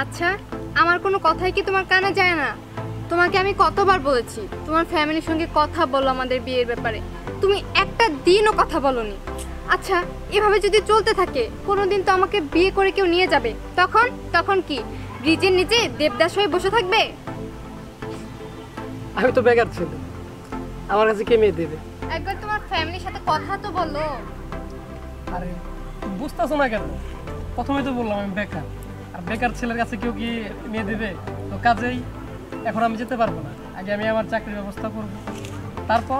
আচ্ছা, আমার কোনো কথাই কি তোমার কানে যায় না? তোমাকে আমি কতবার বলেছি তোমার ফ্যামিলির সঙ্গে কথা বলো আমাদের বিয়ের ব্যাপারে, তুমি একটা দিনও কথা বলোনি। আচ্ছা, এভাবে যদি চলতে থাকে কোনোদিন তো আমাকে বিয়ে করে কেউ নিয়ে যাবে, তখন তখন কি ব্রিজের নিচে দেবদাস হয়ে বসে থাকবে? আমি তো বেকার ছেলে, আমার কাছে কে মেয়ে দেবে? একবার তোমার ফ্যামিলির সাথে কথা তো বলো। আরে বুঝতেছো না কেন? প্রথমে তো বললাম আমি বেকার, আর বেকার ছেলের কাছে কেউ কি মেয়ে দেবে? তো কাজেই এখন আমি যেতে পারবো না, আগে আমি আমার চাকরির ব্যবস্থা করবো, তারপর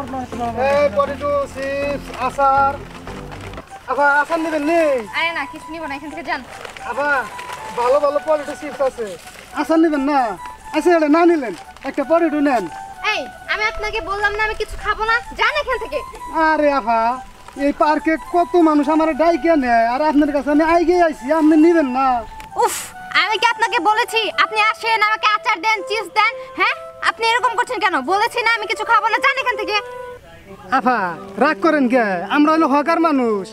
আসার নেবেন নেই? আরে না, কিছু নিব না, এখান থেকে যান। ভালো ভালো পটেটো চিপস আছে, আসার নেবেন না? আচ্ছা, এটা না নিলেন একটা পটেটো নেন। এই, আমি আপনাকে বললাম না আমি কিছু খাবো না, যান এখান থেকে। আরে আফা, এই পার্কে কত মানুষ আমার ডাইকে নেয়, আর আপনার কাছে আমি আইগে আইছি, আপনি নিবেন না? উফ, আমি কি আপনাকে বলেছি আপনি আসেন আমাকে আচার দেন, চিপস দেন? হ্যাঁ, আপনি এরকম করছেন কেন? বলেছি না আমি কিছু খাবো না, যান এখান থেকে। আফা, রাগ করেন কে? আমরা হলো হকার মানুষ,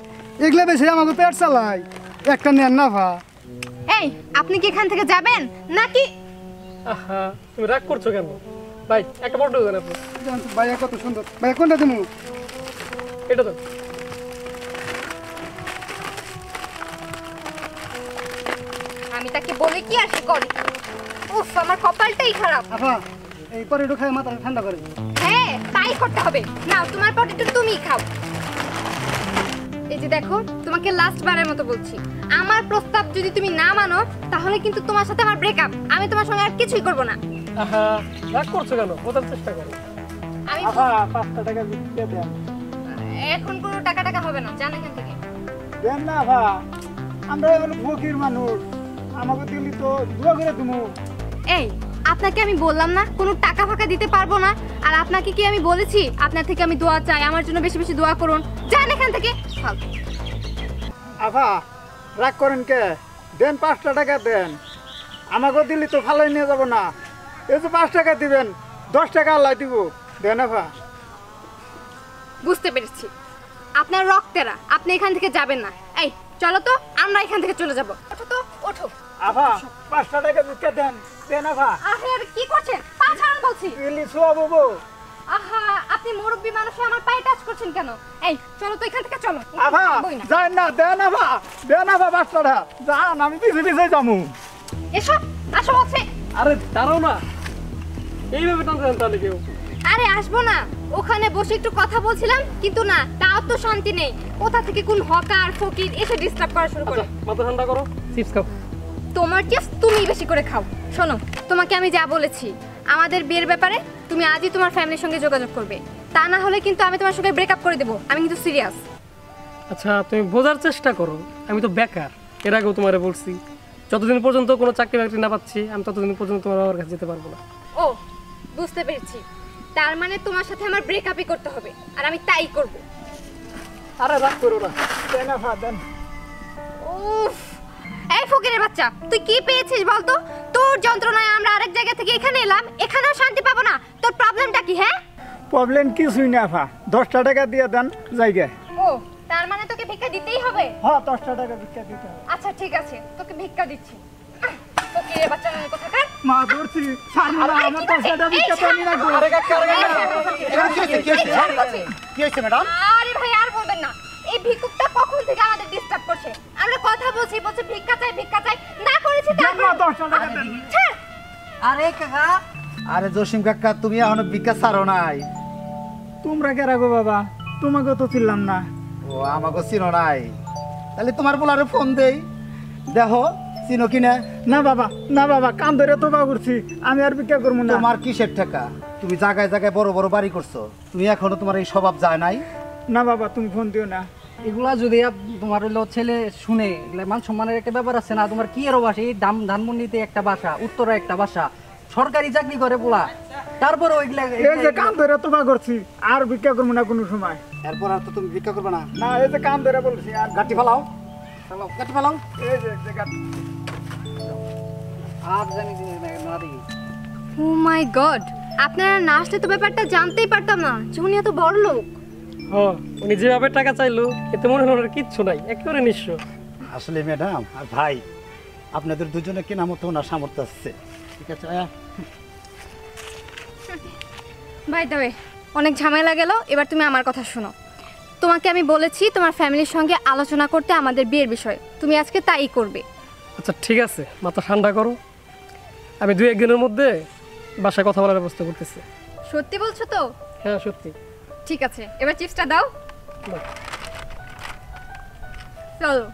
এগুলা বেশি আমাকে পেট চালাই, একটা নেন না আফা। এই, আপনি কি এখান থেকে যাবেন নাকি? আহা, তুমি রাগ করছো কেন? ভাই একটা ফটো দেন আপনি। ভাইয়া কত সুন্দর, ভাইয়া কোনটা দেবো? এটা তো আমি তাকে বলে কি আর সে করে? উফ, আমার কপালটাই খারাপ। আফা, এই পটেটো খাই মাথাটা ঠান্ডা করে। হ্যাঁ, তাই করতে হবে। নাও তোমার পটেটো তুমিই খাও। এই যে দেখো, তোমাকে লাস্ট বারের মতো বলছি, আমার প্রস্তাব যদি তুমি না মানো তাহলে কিন্তু তোমার সাথে আমার ব্রেকআপ। আমি তোমার সঙ্গে আর কিছুই করব না। আহা, রাগ করছো কেন? বোঝার চেষ্টা করো। আমি আফা, 5 টাকা দিয়ে দেন। এখন কোনো টাকা টাকা হবে না, জান এখান থেকে। দেন না আফা, আমরা হলো ফকির মানুষ, আমাকে দিলি তো দোয়া করে তুমি। এই, আপনাকে আমি বললাম না কোনো টাকা ফাঁকা দিতে পারবো না, আর আপনাকে কি আমি বলেছি আপনার থেকে আমি দোয়া চাই? আমার জন্য বেশি বেশি দোয়া করুন, যান এখান থেকে। আফা, রাগ করেন কে? দেন 5 টাকা দেন, আমাকে দিলি তো ফালাই নিয়ে যাব না। এই যে 5 টাকা দিবেন, 10 টাকা আল্লাহ দিব, দেন আফা। বুঝতে পেরেছি, আপনার রক্তেরা, আপনি এখান থেকে যাবেন না। এই চলো তো, আমরা এখান থেকে চলে যাব। ওঠো তো, ওঠো। আফা, 5 টাকা দিতে দেন, দেন আফা। আরে আর কি করছেন? পা ছাড়ুন বলছি। দিলি সোয়া বাবু। আহা, আপনি মুরব্বি মানুষ হয়ে আমার পায়ে টাচ করছেন কেন? এই চলো তো এখান থেকে, চলো। আফা, বই না। যাই না, দেন আফা, দেন আফা 5 টাকা। যান, আমি পিছে পিছে যাবো। এসো, আসো বলছে। আরে দাঁড়াও না, এইভাবে টানছেন তাহলে কেউ? আরে আসবো না, ওখানে বসে একটু কথা বলছিলাম, কিন্তু না, তাও তো শান্তি নেই। কোথা থেকে কোন হকার ফকির এসে ডিস্টার্ব করা শুরু করে। মাথা ঠান্ডা করো, চিপস খাও। তোমার চিপস তুমি বেশি করে খাও। শোনো, তোমাকে আমি যা বলেছি আমাদের বিয়ের ব্যাপারে, তুমি আজই তোমার ফ্যামিলির সঙ্গে যোগাযোগ করবে, তা না হলে কিন্তু আমি তোমার সঙ্গে ব্রেকআপ করে দেবো। আমি কিন্তু সিরিয়াস। আচ্ছা, তুমি বোঝার চেষ্টা করো, আমি তো বেকার। এর আগেও তোমারে বলছি, যতদিন পর্যন্ত কোনো চাকরি বাকরি না পাচ্ছি আমি ততদিন পর্যন্ত তোমার বাবার কাছে যেতে পারবো না। ও, বুঝতে পেরেছি, তার মানে তোমার সাথে আমার ব্রেকআপই করতে হবে, আর আমি তাই করব। আরে রাগ করো না, দেন আফা, দেন। উফ, এই ফকিরের বাচ্চা, তুই কি পেয়েছিস বলতো? তোর যন্ত্রণায় আমরা আরেক জায়গা থেকে এখানে এলাম, এখানেও শান্তি পাবো না। তোর প্রবলেমটা কি? হ্যাঁ, প্রবলেম কিছুই না আফা, 10 টাকা দিয়ে দেন জায়গা। ও, তার মানে তোকে ভিক্ষা দিতেই হবে? হ্যাঁ, 10 টাকা ভিক্ষা দিতে হবে। আচ্ছা ঠিক আছে, তোকে ভিক্ষা দিচ্ছি। ফকিরের বাচ্চা মানে কোথাকার। মা ধরছি, ছাড়বো না, আমার 10 টাকা ভিক্ষা পানি না গো। কি হয়েছে ম্যাডাম? আরে ভাই, আর বলবেন না, এই ভিক্ষুকটা কখন থেকে আমাদের ডিস্টার্ব করছে। আমরা কথা বলছি, বলছে ভিক্ষা চাই, ভিক্ষা চাই, না করেছি তারপর। 10 টাকা দেন। ছাড়। আরে কাকা, আরে জসিম কাকা, তুমি এখনো ভিক্ষা ছাড়ো নাই? তোমরা কে রাখো বাবা, তোমাকে তো চিনলাম না। ও, আমাকে চিনো নাই? তাহলে তোমার বলারে ফোন দেই, দেখো চিনো কিনা। না বাবা, না বাবা, কান ধরে তোবা করছি, আমি আর ভিক্ষা করবো না। তোমার কিসের টাকা? তুমি জায়গায় জায়গায় বড় বড় বাড়ি করছো, তুমি এখনো তোমার এই স্বভাব যায় নাই? না বাবা, তুমি ফোন দিও না। এগুলা যদি তোমার হলো ছেলে শুনে, এগুলা মান সম্মানের একটা ব্যাপার আছে না? তোমার কি আরো বাসা, এই ধানমন্ডিতে একটা বাসা, উত্তরে একটা বাসা, সরকারি চাকরি করে বলা, তারপরে ওইগুলা এই যে কান ধরে তোবা করছি, আর ভিক্ষা করবো না কোনো সময়। এরপর আর তো তুমি ভিক্ষা করবে না? না, এই যে কান ধরে বলছি, আর গাঠি ফেলাও, গাঠি ফেলাও। এই যে গাঠি। আর জানি না দেখি। ও মাই গড, আপনারা না আসলে তো ব্যাপারটা জানতেই পারতাম না যে উনি এত বড় লোক। হ্যাঁ, উনি যেভাবে টাকা চাইলো এতে মনে হলো ওর কিচ্ছু নাই, একেবারে নিঃস্ব। আসলে ম্যাডাম আর ভাই, আপনাদের দুজনে কেনা মতো ওনার সামর্থ্য আছে। ঠিক আছে আয়া। ভাই তবে অনেক ঝামেলা গেল, এবার তুমি আমার কথা শোনো। তোমাকে আমি বলেছি তোমার ফ্যামিলির সঙ্গে আলোচনা করতে আমাদের বিয়ের বিষয়ে, তুমি আজকে তাই করবে। আচ্ছা ঠিক আছে, মাথা ঠান্ডা করো। আমি 2-1 দিনের মধ্যে বাসায় কথা বলার ব্যবস্থা করতেছি। সত্যি বলছো তো? হ্যাঁ সত্যি। ঠিক আছে, এবার চিপসটা দাও। বাহ। চলো।